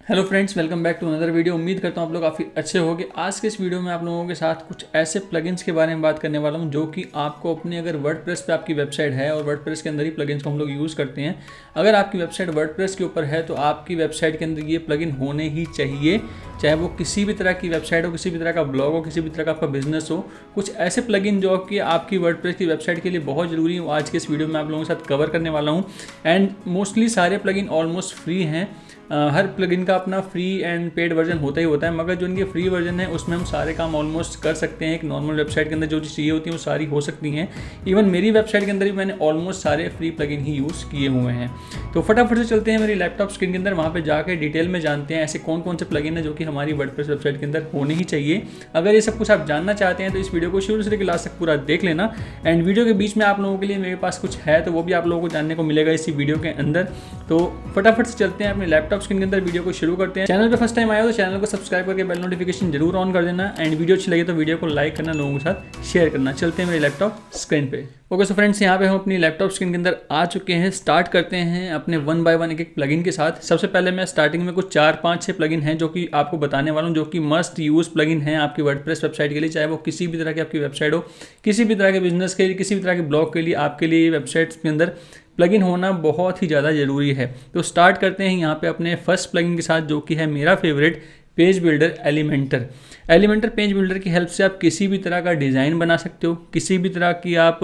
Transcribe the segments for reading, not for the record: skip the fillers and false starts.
Hello friends, welcome back to another video. उम्मीद करता हूँ आप लोग काफ़ी अच्छे होंगे। आज के इस वीडियो में आप लोगों के साथ कुछ ऐसे प्लगइन्स के बारे में बात करने वाला हूँ जो कि आपको अपने अगर वर्डप्रेस पे आपकी वेबसाइट है और वर्डप्रेस के अंदर ही प्लगइन्स को हम लोग यूज़ करते हैं, अगर आपकी वेबसाइट वर्डप्रेस के ऊपर है तो आपकी वेबसाइट के अंदर ये प्लगइन होने ही चाहिए। चाहे वो किसी भी तरह की वेबसाइट हो, किसी भी तरह का ब्लॉग हो, किसी भी तरह का आपका बिजनेस हो, कुछ ऐसे प्लगइन जो कि आपकी वर्डप्रेस की वेबसाइट के लिए बहुत ज़रूरी है, आज के इस वीडियो में आप लोगों के साथ कवर करने वाला हूँ। एंड मोस्टली सारे प्लगइन ऑलमोस्ट फ्री हैं। हर प्लगइन का अपना फ्री एंड पेड वर्जन होता ही होता है, मगर जो इनके फ्री वर्जन है उसमें हम सारे काम ऑलमोस्ट कर सकते हैं। एक नॉर्मल वेबसाइट के अंदर जो चीज़ चाहिए होती है वो सारी हो सकती हैं। इवन मेरी वेबसाइट के अंदर भी मैंने ऑलमोस्ट सारे फ्री प्लगइन ही यूज़ किए हुए हैं। तो फटाफट से चलते हैं मेरी लैपटॉप स्क्रीन के अंदर, वहाँ पर जाकर डिटेल में जानते हैं ऐसे कौन कौन से प्लगइन है जो कि हमारी वर्डप्रेस वेबसाइट के अंदर होने ही चाहिए। अगर ये सब कुछ आप जानना चाहते हैं तो इस वीडियो को शुरू से लेकर लास्ट तक पूरा देख लेना। एंड वीडियो के बीच में आप लोगों के लिए मेरे पास कुछ है तो वो भी आप लोगों को जानने को मिलेगा इसी वीडियो के अंदर। तो फटाफट से चलते हैं अपने लैपटॉप स्क्रीन के अंदर, वीडियो को शुरू करते हैं। चैनल पे फर्स्ट टाइम आया हो तो चैनल को सब्सक्राइब करके बेल नोटिफिकेशन जरूर ऑन कर देना। एंड वीडियो अच्छी लगे तो वीडियो को लाइक करना, लोगों के साथ शेयर करना। चलते हैं मेरे लैपटॉप स्क्रीन पे। ओके सो फ्रेंड्स, यहाँ पे हम अपनी लैपटॉप स्क्रीन के अंदर आ चुके हैं। स्टार्ट करते हैं अपने वन बाय वन एक प्लगइन के साथ। सबसे पहले मैं स्टार्टिंग में कुछ 4-5-6 प्लगइन हैं जो कि आपको बताने वाला हूँ, जो कि मस्ट यूज़ प्लगइन हैं आपकी वर्डप्रेस वेबसाइट के लिए। चाहे वो किसी भी तरह की आपकी वेबसाइट हो, किसी भी तरह के बिजनेस के लिए, किसी भी तरह के ब्लॉग के लिए, आपके लिए वेबसाइट्स के अंदर प्लगइन होना बहुत ही ज़्यादा ज़रूरी है। तो स्टार्ट करते हैं यहाँ पे अपने फर्स्ट प्लगइन के साथ, जो कि है मेरा favourite page builder Elementor. Elementor page builder की हेल्प से आप किसी भी तरह का डिज़ाइन बना सकते हो, किसी भी तरह की आप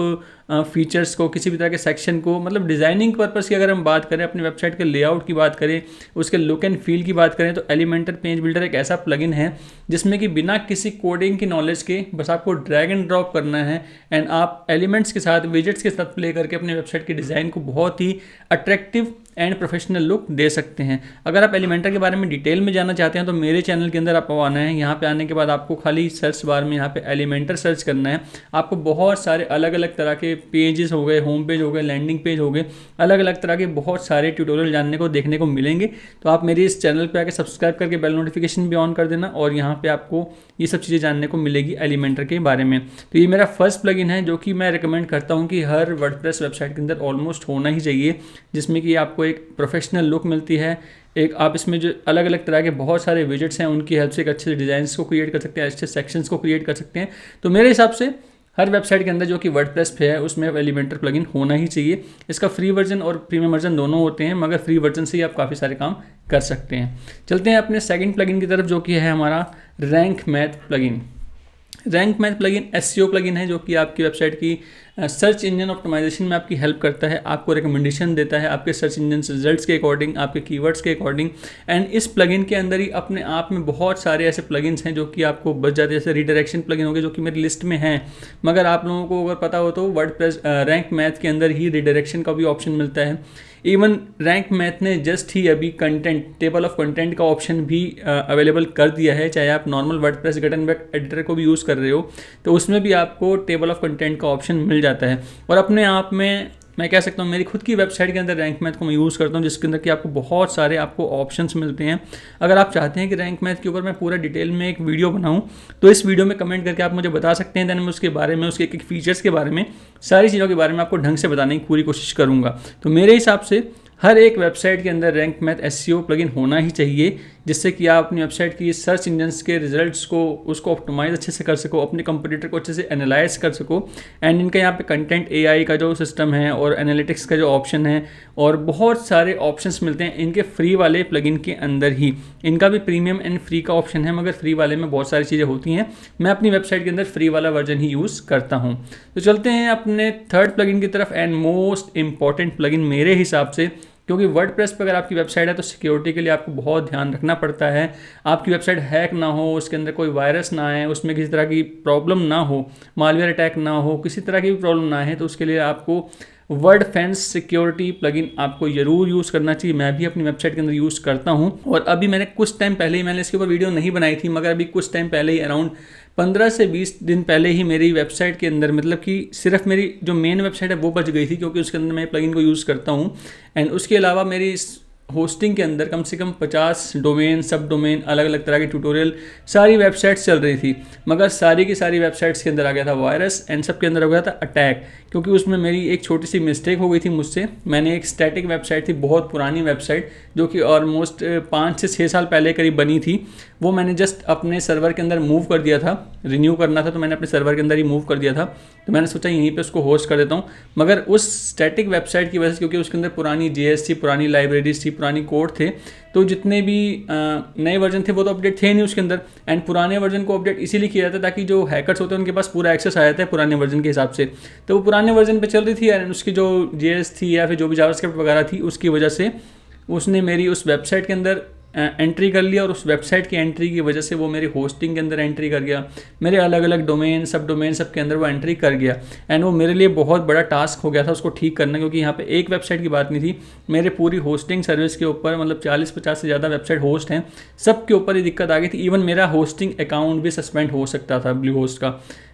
फीचर्स को, किसी भी तरह के सेक्शन को, मतलब डिज़ाइनिंग पर्पस की अगर हम बात करें, अपने वेबसाइट के लेआउट की बात करें, उसके लुक एंड फील की बात करें, तो एलिमेंटर पेज बिल्डर एक ऐसा प्लगइन है जिसमें कि बिना किसी कोडिंग की नॉलेज के बस आपको ड्रैग एंड ड्रॉप करना है एंड आप एलिमेंट्स के साथ, विजेट्स के साथ प्ले करके अपने वेबसाइट के डिज़ाइन को बहुत ही अट्रैक्टिव एंड प्रोफेशनल लुक दे सकते हैं। अगर आप एलिमेंटर के बारे में डिटेल में जानना चाहते हैं तो मेरे चैनल के अंदर आपको आना है। यहाँ पे आने के बाद आपको खाली सर्च बार में यहाँ पे एलिमेंटर सर्च करना है। आपको बहुत सारे अलग अलग तरह के पेजेस हो गए, होम पेज हो गए, लैंडिंग पेज हो गए, अलग अलग तरह के बहुत सारे ट्यूटोरियल जानने को, देखने को मिलेंगे। तो आप मेरे इस चैनल पर आकर सब्सक्राइब करके बेल नोटिफिकेशन भी ऑन कर देना और यहाँ पर आपको ये सब चीज़ें जानने को मिलेगी एलिमेंटर के बारे में। तो ये मेरा फर्स्ट प्लगइन है जो कि मैं रिकमेंड करता हूँ कि हर वर्डप्रेस वेबसाइट के अंदर ऑलमोस्ट होना ही चाहिए, जिसमें कि आपको एक प्रोफेशनल लुक मिलती है। एक आप इसमें जो अलग अलग तरह के बहुत सारे विजेट्स हैं उनकी हेल्प से एक अच्छे डिज़ाइंस को क्रिएट कर सकते हैं, अच्छे सेक्शंस को क्रिएट कर सकते हैं। तो मेरे हिसाब से हर वेबसाइट के अंदर जो कि वर्डप्रेस पे है उसमें एलिमेंटर प्लगइन होना ही चाहिए। इसका फ्री वर्जन और प्रीमियम वर्जन दोनों होते हैं, मगर फ्री वर्जन से ही आप काफ़ी सारे काम कर सकते हैं। चलते हैं अपने सेकंड प्लगइन की तरफ, जो कि है हमारा rank math plugin. Rank math plugin SEO plugin है जो कि आपकी वेबसाइट की सर्च इंजन ऑप्टिमाइजेशन में आपकी हेल्प करता है, आपको रिकमेंडेशन देता है आपके सर्च इंजन रिजल्ट्स के अकॉर्डिंग, आपके कीवर्ड्स के अकॉर्डिंग। एंड इस प्लगइन के अंदर ही अपने आप में बहुत सारे ऐसे प्लगइन्स हैं जो कि आपको बच जाते हैं। जैसे रिडायरेक्शन प्लगइन हो गए जो कि मेरी लिस्ट में हैं, मगर आप लोगों को अगर पता हो तो वर्डप्रेस रैंक मैथ के अंदर ही रिडायरेक्शन का भी ऑप्शन मिलता है। इवन रैंक मैथ ने जस्ट ही अभी कंटेंट, टेबल ऑफ कंटेंट का ऑप्शन भी अवेलेबल कर दिया है। चाहे आप नॉर्मल वर्डप्रेस गटनबर्ग एडिटर को भी यूज़ कर रहे हो तो उसमें भी आपको टेबल ऑफ कंटेंट का ऑप्शन मिल जाता है। और अपने आप में मैं कह सकता हूँ मेरी खुद की वेबसाइट के अंदर रैंक मैथ को मैं यूज़ करता हूँ, जिसके अंदर कि आपको बहुत सारे आपको ऑप्शंस मिलते हैं। अगर आप चाहते हैं कि रैंक मैथ के ऊपर मैं पूरा डिटेल में एक वीडियो बनाऊँ तो इस वीडियो में कमेंट करके आप मुझे बता सकते हैं। देन मैं उसके बारे में, उसके एक फीचर्स के बारे में, सारी चीज़ों के बारे में आपको ढंग से बताने की पूरी कोशिश करूँगा। तो मेरे हिसाब से हर एक वेबसाइट के अंदर रैंक मैथ एसईओ प्लगइन होना ही चाहिए, जिससे कि आप अपनी वेबसाइट की सर्च इंजन्स के रिजल्ट्स को, उसको ऑप्टिमाइज अच्छे से कर सको, अपने कंप्यूटर को अच्छे से एनालाइज कर सको। एंड इनका यहाँ पे कंटेंट एआई का जो सिस्टम है और एनालिटिक्स का जो ऑप्शन है और बहुत सारे ऑप्शंस मिलते हैं इनके फ्री वाले प्लगइन के अंदर ही। इनका भी प्रीमियम एंड फ्री का ऑप्शन है, मगर फ्री वाले में बहुत सारी चीज़ें होती हैं। मैं अपनी वेबसाइट के अंदर फ्री वाला वर्जन ही यूज़ करता हूँ। तो चलते हैं अपने थर्ड प्लगइन की तरफ एंड मोस्ट इंपॉर्टेंट प्लगइन मेरे हिसाब से, क्योंकि वर्डप्रेस पर अगर आपकी वेबसाइट है तो सिक्योरिटी के लिए आपको बहुत ध्यान रखना पड़ता है। आपकी वेबसाइट हैक ना हो, उसके अंदर कोई वायरस ना आए, उसमें किसी तरह की प्रॉब्लम ना हो, मालवेयर अटैक ना हो, किसी तरह की भी प्रॉब्लम ना है, तो उसके लिए आपको वर्डफेंस सिक्योरिटी प्लगइन आपको ज़रूर यूज़ करना चाहिए। मैं भी अपनी वेबसाइट के अंदर यूज़ करता हूं और अभी मैंने कुछ टाइम पहले ही, मैंने इसके ऊपर वीडियो नहीं बनाई थी, मगर अभी कुछ टाइम पहले ही, अराउंड 15 से 20 दिन पहले ही मेरी वेबसाइट के अंदर, मतलब कि सिर्फ मेरी जो मेन वेबसाइट है वो बच गई थी, क्योंकि उसके अंदर मैं प्लगइन को यूज़ करता हूँ। एंड उसके अलावा मेरी होस्टिंग के अंदर कम से कम 50 डोमेन, सब डोमेन, अलग अलग तरह के ट्यूटोरियल, सारी वेबसाइट्स चल रही थी, मगर सारी की सारी वेबसाइट्स के अंदर आ गया था वायरस एंड सब के अंदर हो गया था अटैक, क्योंकि उसमें मेरी एक छोटी सी मिस्टेक हो गई थी मुझसे। मैंने एक स्टैटिक वेबसाइट थी, बहुत पुरानी वेबसाइट, जो कि ऑलमोस्ट 5 से 6 साल पहले करीब बनी थी, वो मैंने जस्ट अपने सर्वर के अंदर मूव कर दिया था, रिन्यू करना था तो मैंने अपने सर्वर के अंदर ही मूव कर दिया था। तो मैंने सोचा यहीं पे उसको होस्ट कर देता हूँ, मगर उस स्टैटिक वेबसाइट की वजह से, क्योंकि उसके अंदर पुरानी JS थी, पुरानी लाइब्रेरीज थी, पुरानी कोड थे, तो जितने भी नए वर्जन थे वो तो अपडेट थे नहीं उसके अंदर। एंड पुराने वर्जन को अपडेट इसीलिए किया जाता है ताकि जो हैकर्स होते हैं उनके पास पूरा एक्सेस आ जाता है पुराने वर्जन के हिसाब से। तो वो पुराने वर्जन पे चल रही थी एंड उसकी जो JS थी या फिर जो भी जावास्क्रिप्ट वगैरह थी, उसकी वजह से उसने मेरी उस वेबसाइट के अंदर एंट्री कर लिया, और उस वेबसाइट की एंट्री की वजह से वो मेरी होस्टिंग के अंदर एंट्री कर गया, मेरे अलग अलग डोमेन, सब डोमेन, सब के अंदर वो एंट्री कर गया। एंड वो मेरे लिए बहुत बड़ा टास्क हो गया था उसको ठीक करना, क्योंकि यहाँ पे एक वेबसाइट की बात नहीं थी, मेरे पूरी होस्टिंग सर्विस के ऊपर मतलब 40-50 से ज़्यादा वेबसाइट होस्ट हैं, सब के ऊपर ये दिक्कत आ गई थी। इवन मेरा होस्टिंग अकाउंट भी सस्पेंड हो सकता था ब्लू होस्ट का।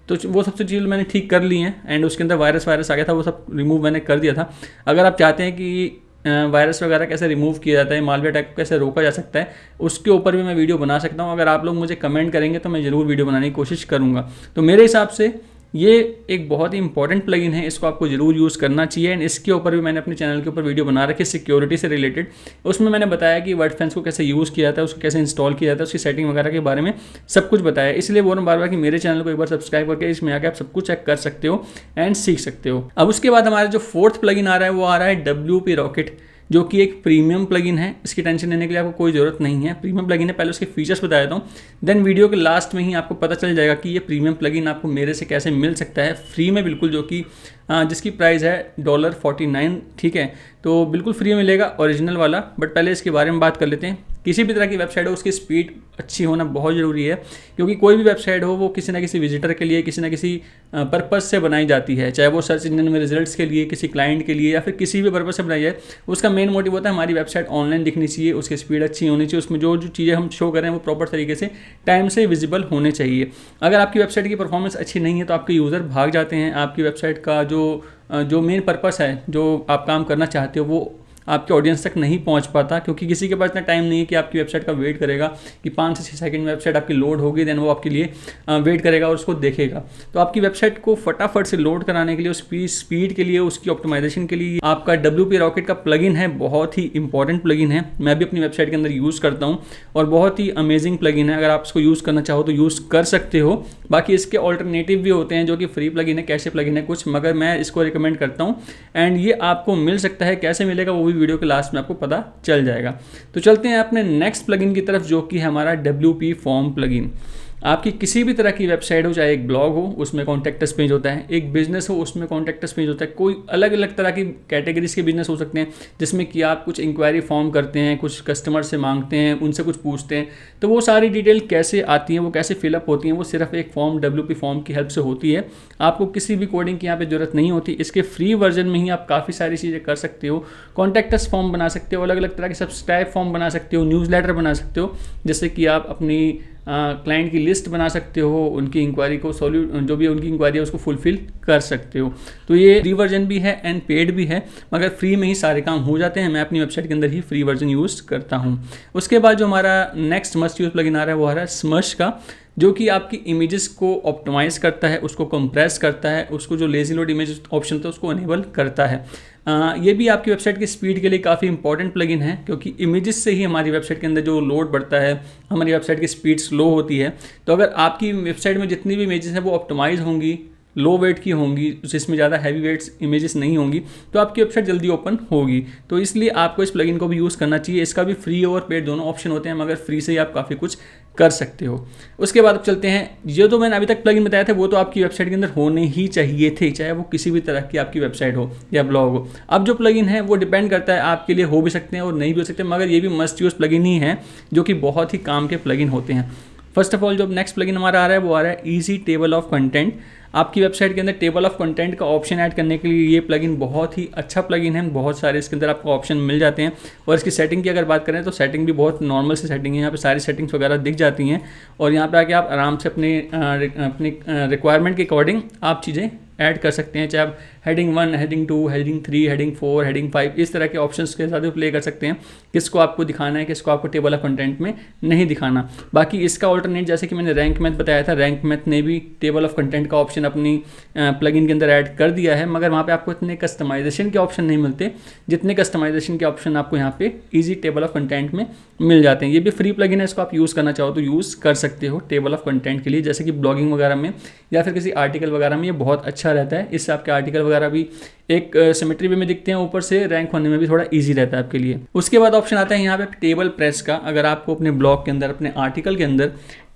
तो वो सबसे चीज़ मैंने ठीक कर ली हैं एंड उसके अंदर वायरस आ गया था, वो सब रिमूव मैंने कर दिया था। अगर आप चाहते हैं कि वायरस वगैरह कैसे रिमूव किया जाता है, मालवेयर अटैक को कैसे रोका जा सकता है, उसके ऊपर भी मैं वीडियो बना सकता हूँ। अगर आप लोग मुझे कमेंट करेंगे तो मैं ज़रूर वीडियो बनाने की कोशिश करूँगा। तो मेरे हिसाब से ये एक बहुत ही इंपॉर्टेंट प्लगइन है, इसको आपको ज़रूर यूज़ करना चाहिए। एंड इसके ऊपर भी मैंने अपने चैनल के ऊपर वीडियो बना रखी है सिक्योरिटी से रिलेटेड। उसमें मैंने बताया कि वर्डफेंस को कैसे यूज़ किया जाता है, उसको कैसे इंस्टॉल किया जाता है, उसकी सेटिंग वगैरह के बारे में सब कुछ बताया। इसलिए बोल रहा हूँ बार बार कि मेरे चैनल को एक बार सब्सक्राइब करके इसमें आके आप सब कुछ चेक कर सकते हो एंड सीख सकते हो। अब उसके बाद हमारा जो फोर्थ प्लगइन आ रहा है वो आ रहा है WP Rocket, जो कि एक प्रीमियम प्लगइन है। इसकी टेंशन लेने के लिए आपको कोई ज़रूरत नहीं है, प्रीमियम प्लगइन है। पहले उसके फीचर्स बता देता हूँ, देन वीडियो के लास्ट में ही आपको पता चल जाएगा कि ये प्रीमियम प्लगइन आपको मेरे से कैसे मिल सकता है फ्री में बिल्कुल, जो कि जिसकी प्राइस है $49, ठीक है। तो बिल्कुल फ्री में मिलेगा ओरिजिनल वाला। बट पहले इसके बारे में बात कर लेते हैं। किसी भी तरह की वेबसाइट हो उसकी स्पीड अच्छी होना बहुत ज़रूरी है, क्योंकि कोई भी वेबसाइट हो वो किसी ना किसी विजिटर के लिए, किसी ना किसी पर्पज़ से बनाई जाती है, चाहे वो सर्च इंजन में रिजल्ट्स के लिए, किसी क्लाइंट के लिए, या फिर किसी भी पर्पज़ से बनाई जाए। उसका मेन मोटिव होता है हमारी वेबसाइट ऑनलाइन दिखनी चाहिए, उसकी स्पीड अच्छी होनी चाहिए, उसमें जो जो चीज़ें हम शो करें वो प्रॉपर तरीके से टाइम से विजिबल होने चाहिए। अगर आपकी वेबसाइट की परफॉर्मेंस अच्छी नहीं है तो आपके यूज़र भाग जाते हैं, आपकी वेबसाइट का जो मेन पर्पस है, जो आप काम करना चाहते हो, वो आपके ऑडियंस तक नहीं पहुंच पाता, क्योंकि किसी के पास इतना टाइम नहीं है कि आपकी वेबसाइट का वेट करेगा कि 5 से 6 सेकंड में वेबसाइट आपकी लोड होगी, देन वो आपके लिए वेट करेगा और उसको देखेगा। तो आपकी वेबसाइट को फटाफट से लोड कराने के लिए, उसकी स्पीड के लिए, उसकी ऑप्टिमाइजेशन के लिए आपका WP Rocket का प्लगइन है, बहुत ही इंपॉर्टेंट प्लगइन है। मैं भी अपनी वेबसाइट के अंदर यूज़ करता हूँ और बहुत ही अमेजिंग प्लगइन है। अगर आप इसको यूज़ करना चाहो तो यूज़ कर सकते हो। बाकी इसके ऑल्टरनेटिव भी होते हैं जो कि फ्री प्लगइन है, कैसे प्लगइन है कुछ, मगर मैं इसको रिकमेंड करता हूँ एंड ये आपको मिल सकता है। कैसे मिलेगा वो भी वीडियो के लास्ट में आपको पता चल जाएगा। तो चलते हैं अपने नेक्स्ट प्लगइन की तरफ, जो कि है हमारा WP Form प्लगइन। आपकी किसी भी तरह की वेबसाइट हो, चाहे एक ब्लॉग हो उसमें कॉन्टैक्ट अस पेज होता है, एक बिजनेस हो उसमें कॉन्टैक्ट अस पेज होता है, कोई अलग अलग तरह की कैटेगरीज के बिजनेस हो सकते हैं जिसमें कि आप कुछ इंक्वायरी फॉर्म करते हैं, कुछ कस्टमर से मांगते हैं, उनसे कुछ पूछते हैं। तो वो सारी डिटेल कैसे आती हैं, वो कैसे फिलअप होती हैं, वो सिर्फ एक फॉर्म WP फॉर्म की हेल्प से होती है। आपको किसी भी कोडिंग की यहाँ पे जरूरत नहीं होती। इसके फ्री वर्जन में ही आप काफ़ी सारी चीज़ें कर सकते हो। कॉन्टैक्ट अस फॉर्म बना सकते हो, अलग अलग तरह के सब्सक्राइब फॉर्म बना सकते हो, न्यूज़लेटर बना सकते हो, जैसे कि आप अपनी क्लाइंट की लिस्ट बना सकते हो, उनकी इंक्वायरी को जो भी उनकी इंक्वायरी है उसको फुलफिल कर सकते हो। तो ये फ्री वर्जन भी है एंड पेड भी है, मगर फ्री में ही सारे काम हो जाते हैं। मैं अपनी वेबसाइट के अंदर ही फ्री वर्जन यूज़ करता हूँ। उसके बाद जो हमारा नेक्स्ट मस्ट यूज़ प्लगइन आ रहा है वो आ रहा है स्मश का, जो कि आपकी इमेजेस को ऑप्टिमाइज करता है, उसको कंप्रेस करता है, उसको जो लेजी लोड इमेज ऑप्शन था उसको अनेबल करता है। ये भी आपकी वेबसाइट की स्पीड के लिए काफ़ी इंपॉर्टेंट प्लगइन है, क्योंकि इमेजेस से ही हमारी वेबसाइट के अंदर जो लोड बढ़ता है, हमारी वेबसाइट की स्पीड स्लो होती है। तो अगर आपकी वेबसाइट में जितनी भी इमेजेस हैं वो ऑप्टिमाइज होंगी, लो वेट की होंगी, जिसमें ज़्यादा हैवी वेट्स इमेजेस नहीं होंगी, तो आपकी वेबसाइट जल्दी ओपन होगी। तो इसलिए आपको इस प्लगइन को भी यूज़ करना चाहिए। इसका भी फ्री और पेड दोनों ऑप्शन होते हैं, मगर फ्री से ही आप काफ़ी कुछ कर सकते हो। उसके बाद अब चलते हैं, ये तो मैंने अभी तक प्लगइन बताया था वो तो आपकी वेबसाइट के अंदर होने ही चाहिए थे, चाहे वो किसी भी तरह की आपकी वेबसाइट हो या ब्लॉग हो। अब जो प्लगइन है वो डिपेंड करता है, आपके लिए हो भी सकते हैं और नहीं भी हो सकते, मगर ये भी मस्ट यूज़ प्लगइन ही है जो कि बहुत ही काम के प्लगइन होते हैं। फर्स्ट ऑफ ऑल जो नेक्स्ट प्लगइन हमारा आ रहा है वो आ रहा है ईजी टेबल ऑफ कंटेंट। आपकी वेबसाइट के अंदर टेबल ऑफ कंटेंट का ऑप्शन ऐड करने के लिए ये प्लगइन बहुत ही अच्छा प्लगइन है। बहुत सारे इसके अंदर आपको ऑप्शन मिल जाते हैं और इसकी सेटिंग की अगर बात करें तो सेटिंग भी बहुत नॉर्मल सी सेटिंग है। यहाँ पे सारी सेटिंग्स वगैरह दिख जाती हैं और यहाँ पे आके आप आराम से अपनी रिक्वायरमेंट के अकॉर्डिंग आप चीज़ें ऐड कर सकते हैं। चाहे आप heading 1, heading 2, heading 3, heading 4, heading 5, इस तरह के ऑप्शंस के साथ भी प्ले कर सकते हैं किसको आपको दिखाना है, किसको आपको टेबल ऑफ कंटेंट में नहीं दिखाना। बाकी इसका ऑल्टरनेट जैसे कि मैंने रैंक मैथ बताया था, रैंक मैथ ने भी टेबल ऑफ कंटेंट का ऑप्शन अपनी प्लगइन के अंदर ऐड कर दिया है, मगर वहाँ पे आपको इतने कस्टमाइजेशन के ऑप्शन नहीं मिलते जितने कस्टमाइजेशन के ऑप्शन आपको यहाँ पे इजी टेबल ऑफ कंटेंट में मिल जाते हैं। ये भी फ्री प्लगइन है, इसको आप यूज़ करना चाहो तो यूज़ कर सकते हो टेबल ऑफ कंटेंट के लिए, जैसे कि ब्लॉगिंग वगैरह में या फिर किसी आर्टिकल वगैरह में ये बहुत अच्छा रहता है। इससे आपके आर्टिकल वगैरह भी एक सिमेट्री वे में दिखते हैं, ऊपर से रैंक होने में भी थोड़ा इजी रहता है आपके लिए। उसके बाद ऑप्शन आता है यहाँ पे टेबल प्रेस का। अगर आपको अपने ब्लॉग के अंदर, अपने आर्टिकल के अंदर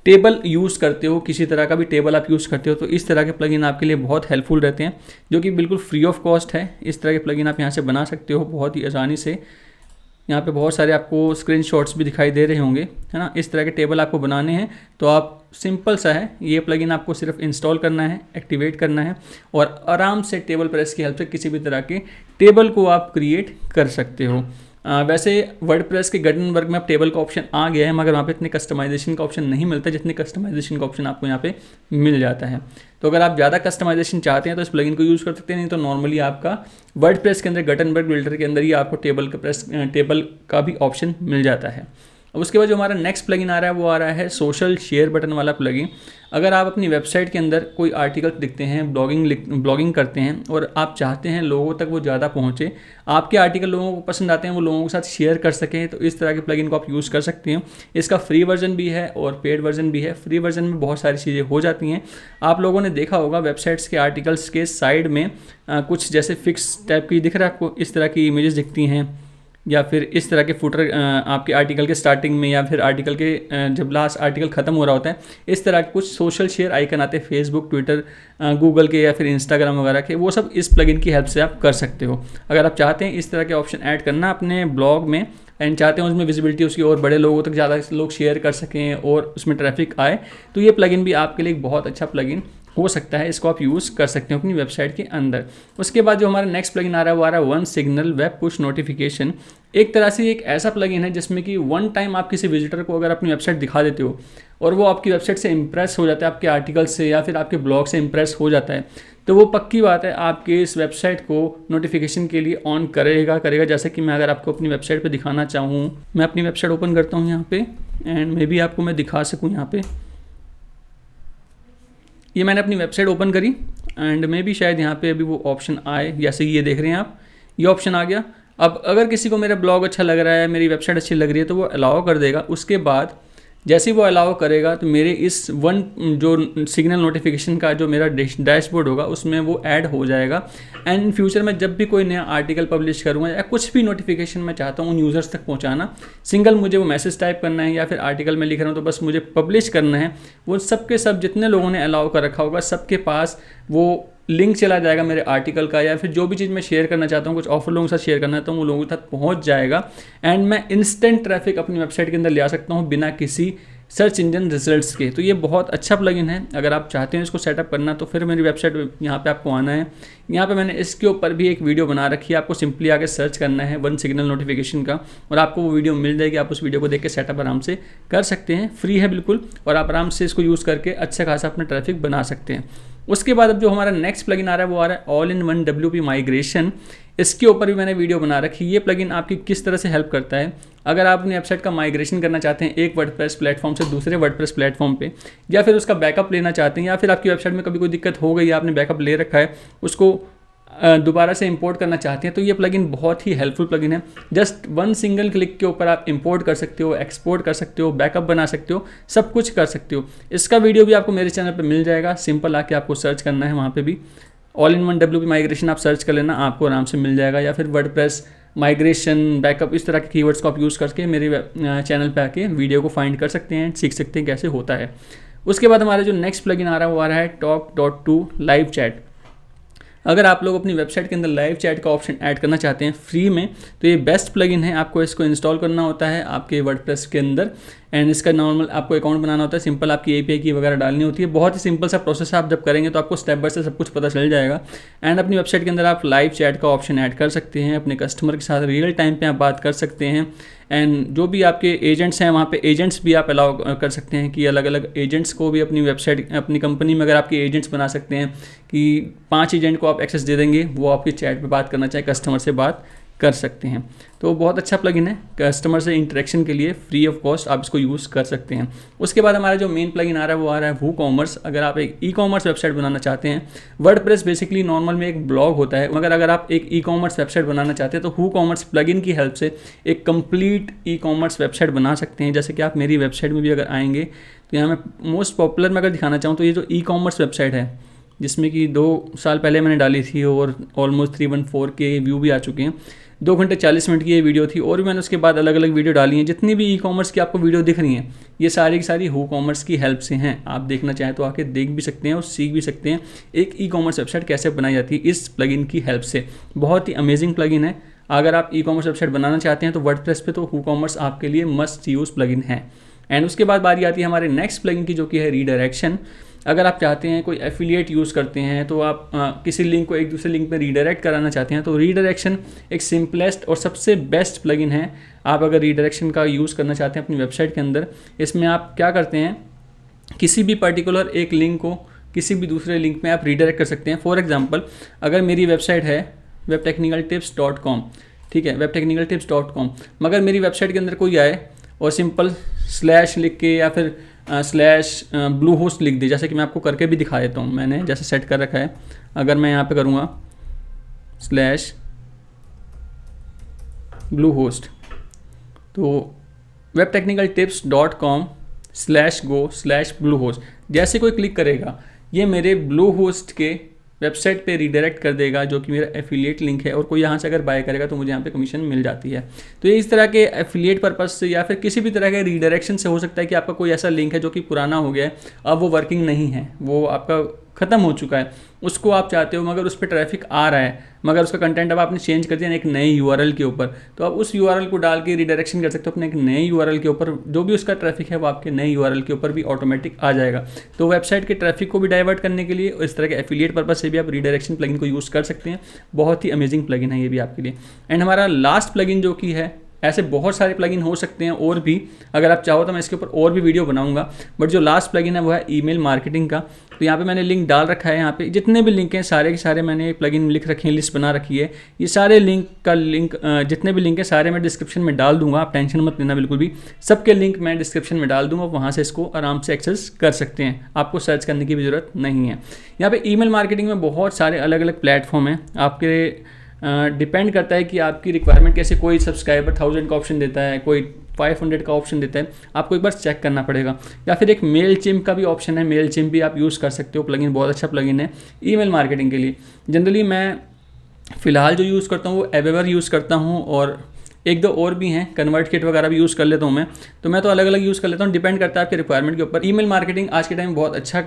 टेबल यूज़ करते हो, किसी तरह का भी टेबल आप यूज़ करते हो, तो इस तरह के प्लगइन आपके लिए बहुत हेल्पफुल रहते हैं, जो कि बिल्कुल फ्री ऑफ कॉस्ट है। इस तरह के प्लगइन आप यहाँ से बना सकते हो बहुत ही आसानी से। यहाँ पे बहुत सारे आपको स्क्रीनशॉट्स भी दिखाई दे रहे होंगे, है ना। इस तरह के टेबल आपको बनाने हैं तो आप सिंपल सा है, ये प्लगइन आपको सिर्फ इंस्टॉल करना है, एक्टिवेट करना है और आराम से टेबल प्रेस की हेल्प से किसी भी तरह के टेबल को आप क्रिएट कर सकते हो। वैसे वर्डप्रेस के गटनबर्ग में अब टेबल का ऑप्शन आ गया है, मगर वहाँ पे इतने कस्टमाइजेशन का ऑप्शन नहीं मिलता जितने कस्टमाइजेशन का ऑप्शन आपको यहाँ पे मिल जाता है। तो अगर आप ज़्यादा कस्टमाइजेशन चाहते हैं तो इस प्लगइन को यूज़ कर सकते हैं, नहीं तो नॉर्मली आपका वर्डप्रेस के अंदर गटनबर्ग बिल्डर के अंदर ही आपको टेबल का भी ऑप्शन मिल जाता है। अब उसके बाद जो हमारा नेक्स्ट प्लगइन आ रहा है वो आ रहा है सोशल शेयर बटन वाला प्लगइन। अगर आप अपनी वेबसाइट के अंदर कोई आर्टिकल लिखते हैं, ब्लॉगिंग करते हैं और आप चाहते हैं लोगों तक वो ज़्यादा पहुँचे, आपके आर्टिकल लोगों को पसंद आते हैं, वो लोगों के साथ शेयर कर सकें, तो इस तरह के प्लगइन को आप यूज़ कर सकते हैं। इसका फ्री वर्जन भी है और पेड वर्जन भी है। फ्री वर्जन में बहुत सारी चीज़ें हो जाती हैं। आप लोगों ने देखा होगा वेबसाइट्स के आर्टिकल्स के साइड में कुछ जैसे फिक्स टाइप की दिख रहा है आपको, इस तरह की इमेजेस दिखती हैं, या फिर इस तरह के फुटर आपके आर्टिकल के स्टार्टिंग में, या फिर आर्टिकल के जब लास्ट आर्टिकल ख़त्म हो रहा होता है, इस तरह के कुछ सोशल शेयर आइकन आते हैं फेसबुक, ट्विटर, गूगल के या फिर इंस्टाग्राम वगैरह के। वो सब इस प्लगइन की हेल्प से आप कर सकते हो। अगर आप चाहते हैं इस तरह के ऑप्शन ऐड करना अपने ब्लॉग में एंड चाहते हैं उसमें विजिबिलिटी उसकी और बड़े लोगों तक ज़्यादा लोग शेयर कर सकें और उसमें ट्रैफिक आए, तो ये प्लगइन भी आपके लिए एक बहुत अच्छा प्लगइन हो सकता है। इसको आप यूज़ कर सकते हो अपनी वेबसाइट के अंदर। उसके बाद जो हमारा नेक्स्ट प्लगइन आ रहा है वो आ रहा है one signal web push notification. एक तरह से एक ऐसा प्लगइन है जिसमें कि वन टाइम आप किसी विजिटर को अगर अपनी वेबसाइट दिखा देते हो और वो आपकी वेबसाइट से इंप्रेस हो जाता है, आपके आर्टिकल से या फिर आपके ब्लॉग से इंप्रेस हो जाता है, तो वो पक्की बात है आपके इस वेबसाइट को नोटिफिकेशन के लिए ऑन करेगा। जैसे कि मैं अगर आपको अपनी वेबसाइट पे दिखाना चाहूँ, मैं अपनी वेबसाइट ओपन करता हूँ यहाँ पे एंड मे बी आपको मैं दिखा सकूँ। यहाँ पे ये मैंने अपनी वेबसाइट ओपन करी एंड मे बी शायद यहाँ पे अभी वो ऑप्शन आए, जैसे ये देख रहे हैं आप, ये ऑप्शन आ गया। अब अगर किसी को मेरा ब्लॉग अच्छा लग रहा है, मेरी वेबसाइट अच्छी लग रही है, तो वो अलाउ कर देगा। उसके बाद जैसे ही वो अलाउ करेगा तो मेरे इस वन जो सिग्नल नोटिफिकेशन का जो मेरा डैशबोर्ड होगा उसमें वो ऐड हो जाएगा। एंड फ्यूचर में जब भी कोई नया आर्टिकल पब्लिश करूँगा या कुछ भी नोटिफिकेशन मैं चाहता हूँ उन यूज़र्स तक पहुँचाना, सिंगल मुझे वो मैसेज टाइप करना है या फिर आर्टिकल में लिख रहा हूँ तो बस मुझे पब्लिश करना है, वो सबके सब जितने लोगों ने अलाउ कर रखा होगा सबके पास वो लिंक चला जाएगा मेरे आर्टिकल का, या फिर जो भी चीज़ मैं शेयर करना चाहता हूँ, कुछ ऑफर लोगों के साथ शेयर करना है तो वो लोगों तक पहुँच जाएगा। एंड मैं इंस्टेंट ट्रैफिक अपनी वेबसाइट के अंदर ले आ सकता हूँ बिना किसी सर्च इंजन रिजल्ट्स के। तो ये बहुत अच्छा प्लगइन है। अगर आप चाहते हैं इसको सेटअप करना तो फिर मेरी वेबसाइट यहाँ पे आपको आना है। यहाँ पे मैंने इसके ऊपर भी एक वीडियो बना रखी है, आपको सिंपली आगे सर्च करना है वन सिग्नल नोटिफिकेशन का और आपको वो वीडियो मिल जाएगी। आप उस वीडियो को देख के सेटअप आराम से कर सकते हैं, फ्री है बिल्कुल, और आप आराम से इसको यूज़ करके अच्छा खासा अपना ट्रैफिक बना सकते हैं। उसके बाद अब जो हमारा नेक्स्ट प्लगइन आ रहा है वो आ रहा है all in one WP migration. इसके ऊपर भी मैंने वीडियो बना रखी है। ये प्लगइन आपकी किस तरह से हेल्प करता है, अगर आप अपनी वेबसाइट का माइग्रेशन करना चाहते हैं एक वर्डप्रेस प्लेटफॉर्म से दूसरे वर्डप्रेस प्लेटफॉर्म पे, या फिर उसका बैकअप लेना चाहते हैं, या फिर आपकी वेबसाइट में कभी कोई दिक्कत हो गई, आपने बैकअप ले रखा है, उसको दोबारा से इंपोर्ट करना चाहते हैं, तो ये प्लगइन बहुत ही हेल्पफुल प्लगइन है। जस्ट वन सिंगल क्लिक के ऊपर आप इंपोर्ट कर सकते हो, एक्सपोर्ट कर सकते हो, बैकअप बना सकते हो, सब कुछ कर सकते हो। इसका वीडियो भी आपको मेरे चैनल पे मिल जाएगा, सिंपल आके आपको सर्च करना है, वहाँ पे भी all in one WP migration आप सर्च कर लेना, आपको आराम से मिल जाएगा। या फिर वर्डप्रेस माइग्रेशन, बैकअप, इस तरह के कीवर्ड्स को आप यूज़ करके मेरे चैनल पे आके वीडियो को फाइंड कर सकते हैं, सीख सकते हैं कैसे होता है। उसके बाद हमारा जो नेक्स्ट प्लगइन आ रहा है वो आ रहा है talk.to लाइव चैट। अगर आप लोग अपनी वेबसाइट के अंदर लाइव चैट का ऑप्शन ऐड करना चाहते हैं फ्री में, तो ये बेस्ट प्लगइन है। आपको इसको इंस्टॉल करना होता है आपके वर्डप्रेस के अंदर एंड इसका नॉर्मल आपको अकाउंट बनाना होता है, सिंपल आपकी API की वगैरह डालनी होती है। बहुत ही सिंपल सा प्रोसेस है, आप जब करेंगे तो आपको स्टेप बाय स्टेप सब कुछ पता चल जाएगा। एंड अपनी वेबसाइट के अंदर आप लाइव चैट का ऑप्शन ऐड कर सकते हैं, अपने कस्टमर के साथ रियल टाइम पे आप बात कर सकते हैं। एंड जो भी आपके एजेंट्स हैं वहाँ पे एजेंट्स भी आप अलाउ कर सकते हैं कि अलग अलग एजेंट्स को भी अपनी वेबसाइट अपनी कंपनी में अगर आपके एजेंट्स बना सकते हैं कि 5 एजेंट को आप एक्सेस दे देंगे, वो आपकी चैट पे बात करना चाहे कस्टमर से बात कर सकते हैं। तो बहुत अच्छा प्लगइन है, कस्टमर से इंटरेक्शन के लिए फ्री ऑफ कॉस्ट आप इसको यूज़ कर सकते हैं। उसके बाद हमारा जो मेन प्लगइन आ रहा है वो आ रहा है वूकॉमर्स। अगर आप एक ई कॉमर्स वेबसाइट बनाना चाहते हैं, वर्डप्रेस बेसिकली नॉर्मल में एक ब्लॉग होता है, मगर अगर आप एक ई कॉमर्स वेबसाइट बनाना चाहते हैं तो वूकॉमर्स प्लगइन की हेल्प से एक कंप्लीट ई कॉमर्स वेबसाइट बना सकते हैं। जैसे कि आप मेरी वेबसाइट में भी अगर आएंगे तो यहाँ मैं मोस्ट पॉपुलर में अगर दिखाना चाहूँ तो ये जो ई कॉमर्स वेबसाइट है, जिसमें कि 2 साल पहले मैंने डाली थी और ऑलमोस्ट 314 के व्यू भी आ चुके हैं। 2 घंटे 40 मिनट की ये वीडियो थी और भी मैंने उसके बाद अलग अलग वीडियो डाली हैं। जितनी भी ई कॉमर्स की आपको वीडियो दिख रही हैं ये सारी की सारी वूकॉमर्स की हेल्प से हैं। आप देखना चाहें तो आके देख भी सकते हैं और सीख भी सकते हैं एक ई कॉमर्स वेबसाइट कैसे बनाई जाती है इस प्लगइन की हेल्प से। बहुत ही अमेजिंग प्लगइन है। अगर आप ई कॉमर्स वेबसाइट बनाना चाहते हैं तो वर्डप्रेस पे तो वूकॉमर्स आपके लिए मस्ट यूज़ प्लगइन है। एंड उसके बाद बारी आती है हमारे नेक्स्ट प्लगइन की, जो कि है रीडायरेक्शन। अगर आप चाहते हैं कोई एफिलिएट यूज़ करते हैं तो आप किसी लिंक को एक दूसरे लिंक में रीडायरेक्ट कराना चाहते हैं तो रीडायरेक्शन एक सिंपलेस्ट और सबसे बेस्ट प्लगइन है। आप अगर रीडायरेक्शन का यूज़ करना चाहते हैं अपनी वेबसाइट के अंदर, इसमें आप क्या करते हैं, किसी भी पर्टिकुलर एक लिंक को किसी भी दूसरे लिंक में आप रीडायरेक्ट कर सकते हैं। फॉर एग्जाम्पल, अगर मेरी वेबसाइट है webtechnicaltips.com, ठीक है, webtechnicaltips.com, मगर मेरी वेबसाइट के अंदर कोई आए और सिंपल स्लैश लिख के या फिर स्लैश ब्लू होस्ट लिख दी, जैसे कि मैं आपको करके भी दिखा देता हूँ, मैंने जैसे सेट कर रखा है। अगर मैं यहाँ पे करूँगा स्लैश ब्लू होस्ट तो webtechnicaltips.com/go/blue host जैसे कोई क्लिक करेगा ये मेरे ब्लू होस्ट के वेबसाइट पे रीडायरेक्ट कर देगा, जो कि मेरा एफिलिएट लिंक है। और कोई यहाँ से अगर बाय करेगा तो मुझे यहाँ पे कमीशन मिल जाती है। तो ये इस तरह के एफिलिएट पर्पस से या फिर किसी भी तरह के रीडायरेक्शन से हो सकता है कि आपका कोई ऐसा लिंक है जो कि पुराना हो गया है, अब वो वर्किंग नहीं है, वो आपका ख़त्म हो चुका है, उसको आप चाहते हो मगर उस पर ट्रैफिक आ रहा है, मगर उसका कंटेंट अब आपने चेंज कर दिया एक नए यूआरएल के ऊपर, तो आप उस यूआरएल को डाल के रीडायरेक्शन कर सकते हो अपने एक नए यूआरएल के ऊपर। जो भी उसका ट्रैफिक है वो आपके नए यूआरएल के ऊपर भी ऑटोमेटिक आ जाएगा। तो वेबसाइट के ट्रैफिक को भी डाइवर्ट करने के लिए और इस तरह के एफिलिएट पर्पस से भी आप रीडायरेक्शन प्लगइन को यूज़ कर सकते हैं। बहुत ही अमेजिंग प्लगइन है ये भी आपके लिए। एंड हमारा लास्ट प्लगइन जो कि है, ऐसे बहुत सारे प्लगइन हो सकते हैं और भी, अगर आप चाहो तो मैं इसके ऊपर और भी वीडियो बनाऊंगा, बट जो लास्ट प्लगइन है वो है ईमेल मार्केटिंग का। तो यहाँ पे मैंने लिंक डाल रखा है, यहाँ पे जितने भी लिंक हैं सारे के सारे मैंने प्लगइन लिख रखे हैं, लिस्ट बना रखी है। ये सारे लिंक का लिंक जितने भी लिंक हैं सारे मैं डिस्क्रिप्शन में डाल दूंगा, आप टेंशन मत लेना बिल्कुल भी, सबके लिंक मैं डिस्क्रिप्शन में डाल दूंगा, वहाँ से इसको आराम से एक्सेस कर सकते हैं, आपको सर्च करने की भी ज़रूरत नहीं है। यहाँ पे ईमेल मार्केटिंग में बहुत सारे अलग अलग प्लेटफॉर्म हैं, आपके डिपेंड करता है कि आपकी रिक्वायरमेंट कैसे। कोई सब्सक्राइबर 1000 का ऑप्शन देता है, कोई 500 का ऑप्शन देता है, आपको एक बार चेक करना पड़ेगा। या फिर एक मेल चिम्प का भी ऑप्शन है, मेल चिम्प भी आप यूज़ कर सकते हो, प्लगइन बहुत अच्छा प्लगइन है ईमेल मार्केटिंग के लिए। जनरली मैं फ़िलहाल जो यूज़ करता हूँ वो एवेवर यूज़ करता हूँ और एक दो और भी हैं, कन्वर्टकिट वगैरह भी यूज़ कर लेता हूँ मैं। तो मैं तो अलग अलग यूज़ कर लेता हूँ, डिपेंड करता है आपके रिक्वायरमेंट के ऊपर। ईमेल मार्केटिंग आज के टाइम में बहुत अच्छा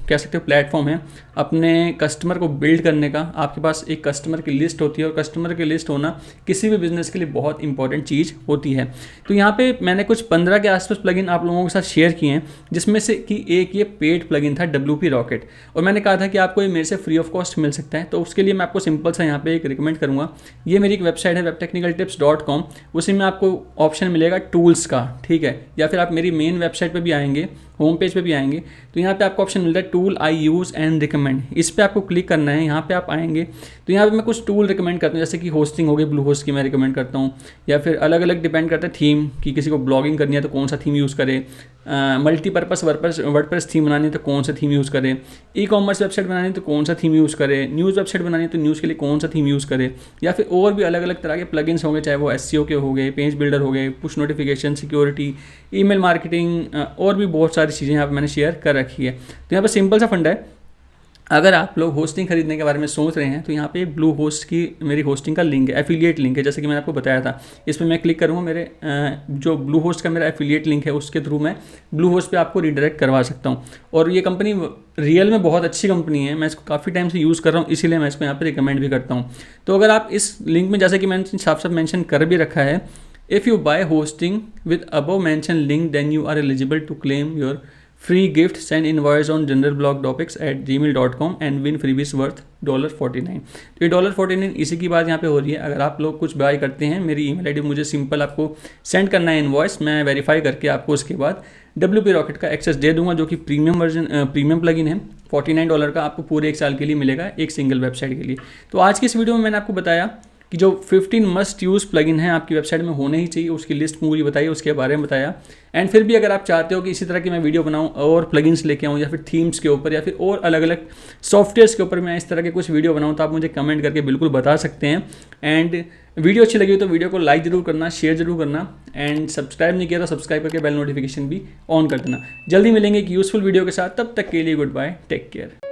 कह सकते हो प्लेटफॉर्म है अपने कस्टमर को बिल्ड करने का। आपके पास एक कस्टमर की लिस्ट होती है और कस्टमर की लिस्ट होना किसी भी बिजनेस के लिए बहुत इंपॉर्टेंट चीज़ होती है। तो यहाँ पे मैंने कुछ 15 के आसपास प्लगइन आप लोगों के साथ शेयर किए हैं, जिसमें से कि एक ये पेड प्लगइन था WP रॉकेट, और मैंने कहा था कि आपको ये मेरे से फ्री ऑफ कॉस्ट मिल सकता है। तो उसके लिए मैं आपको सिंपल सा यहाँ पे एक रिकमेंड करूँगा। ये मेरी एक वेबसाइट है webtechnicaltips.com, उसी में आपको ऑप्शन मिलेगा टूल्स का, ठीक है, या फिर आप मेरी मेन वेबसाइट पे भी आएंगे, होम पेज पे भी आएंगे तो यहाँ पे आपको ऑप्शन मिलता है tool I use and recommend. इस पे आपको क्लिक करना है। यहाँ पे आप आएंगे तो यहाँ पे मैं कुछ टूल रिकमेंड करता हूँ, जैसे कि होस्टिंग हो गई, ब्लू होस्ट की मैं रिकमेंड करता हूँ, या फिर अलग अलग डिपेंड करता है थीम कि किसी को ब्लॉगिंग करनी है तो कौन सा थीम यूज़ करे, मल्टीपर्पज़ वर्डप्रेस थीम बनानी है तो कौन सा थीम यूज़ करे, ई कॉमर्स वेबसाइट बनानी है तो कौन सा थीम यूज़ करे, न्यूज़ वेबसाइट बनानी है तो न्यूज़ के लिए कौन सा थीम यूज़ करे, या फिर और भी अलग अलग तरह के प्लगइन्स होंगे, चाहे वो SEO के हो गए, पेज बिल्डर हो गए, push notification, security, email marketing, और भी बहुत सारी चीज़ें यहाँ पर मैंने शेयर कर रखी है। तो यहाँ पर सिंपल सा फंडा है, अगर आप लोग होस्टिंग खरीदने के बारे में सोच रहे हैं तो यहाँ पे ब्लू होस्ट की मेरी होस्टिंग का लिंक है, एफिलिएट लिंक है, जैसे कि मैंने आपको बताया था। इस पर मैं क्लिक करूँगा, मेरे जो ब्लू होस्ट का मेरा एफिलिएट लिंक है उसके थ्रू मैं ब्लू होस्ट पे आपको रिडायरेक्ट करवा सकता हूँ। और ये कंपनी रियल में बहुत अच्छी कंपनी है, मैं इसको काफ़ी टाइम से यूज़ कर रहा हूँ, इसीलिए मैं इसको यहाँ पर रिकमेंड भी करता हूँ। तो अगर आप इस लिंक में, जैसे कि मैंने साफ साफ मैंशन कर भी रखा है, if you buy hosting with above mention link then you are eligible to claim your free gift, send invoice on generalblogtopics@gmail.com and win freebies worth $49। तो ये $49 इसी की बात यहाँ पे हो रही है। अगर आप लोग कुछ बाय करते हैं, मेरी ईमेल आईडी मुझे सिंपल आपको सेंड करना है इनवॉइस, मैं वेरीफाई करके आपको उसके बाद WP Rocket का एक्सेस दे दूंगा, जो कि प्रीमियम प्लगइन है। $49 का आपको पूरे 1 साल के लिए मिलेगा एक सिंगल वेबसाइट के लिए। तो आज की इस वीडियो में मैंने आपको बताया कि जो 15 मस्ट यूज़ प्लगइन है आपकी वेबसाइट में होने ही चाहिए, उसकी लिस्ट पूरी बताई, उसके बारे में बताया। एंड फिर भी अगर आप चाहते हो कि इसी तरह की मैं वीडियो बनाऊं और प्लगइन्स लेके आऊं, या फिर थीम्स के ऊपर, या फिर और अलग अलग सॉफ्टवेयर्स के ऊपर मैं इस तरह के कुछ वीडियो बनाऊं, तो आप मुझे कमेंट करके बिल्कुल बता सकते हैं। एंड वीडियो अच्छी लगी हो तो वीडियो को लाइक जरूर करना, शेयर जरूर करना, एंड सब्सक्राइब नहीं किया तो सब्सक्राइब करके बेल नोटिफिकेशन भी ऑन कर देना। जल्दी मिलेंगे एक यूजफुल वीडियो के साथ, तब तक के लिए गुड बाय, टेक केयर।